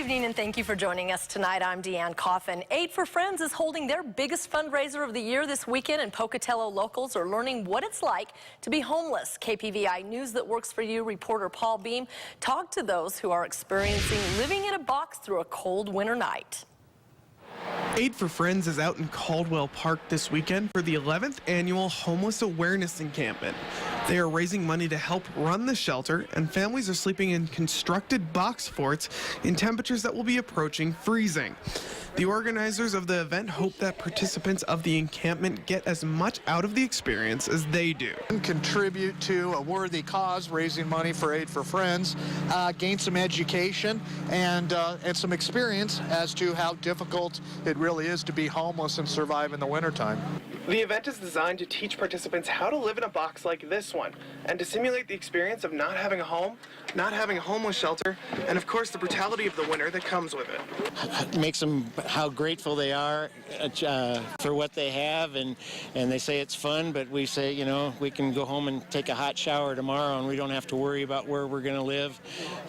evening and thank you for joining us tonight. I'm Deanne Coffin. Aid for Friends is holding their biggest fundraiser of the year this weekend, and Pocatello locals are learning what it's like to be homeless. KPVI News That Works for You reporter Paul Beam talked to those who are experiencing living in a box through a cold winter night. Aid for Friends is out in Caldwell Park this weekend for the 11th annual Homeless Awareness Encampment. They are raising money to help run the shelter, and families are sleeping in constructed box forts in temperatures that will be approaching freezing. The organizers of the event hope that participants of the encampment get as much out of the experience as they do. Contribute to a worthy cause, raising money for Aid for Friends, gain some education and some experience as to how difficult it really is to be homeless and survive in the wintertime. The event is designed to teach participants how to live in a box like this one and to simulate the experience of not having a home, not having a homeless shelter, and of course the brutality of the winter that comes with it. It makes them how grateful they are for what they have, and they say it's fun, but we say, you know, we can go home and take a hot shower tomorrow and we don't have to worry about where we're going to live,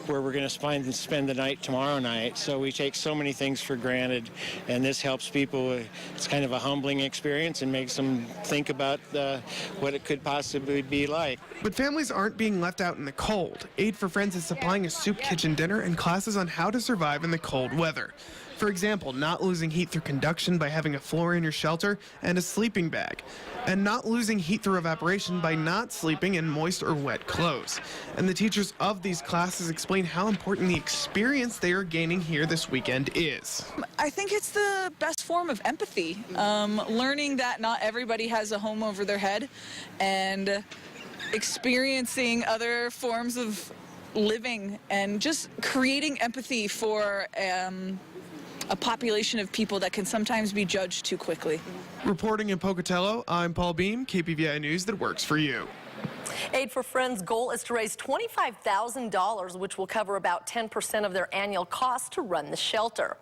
where we're going to spend the night tomorrow night. So we take so many things for granted, and this helps people. It's kind of a humbling experience and makes them think about what it could possibly be like. But families aren't being left out in the cold. Aid for Friends is supplying a soup kitchen dinner and classes on how to survive in the cold weather. For example, not losing heat through conduction by having a floor in your shelter and a sleeping bag, and not losing heat through evaporation by not sleeping in moist or wet clothes. And the teachers of these classes explain how important the experience they are gaining here this weekend is. I think it's the best form of empathy, learning that not everybody has a home over their head, and experiencing other forms of living and just creating empathy for a population of people that can sometimes be judged too quickly. Reporting in Pocatello, I'm Paul Beam, KPVI News That Works for You. Aid for Friends' goal is to raise $25,000, which will cover about 10% of their annual cost to run the shelter.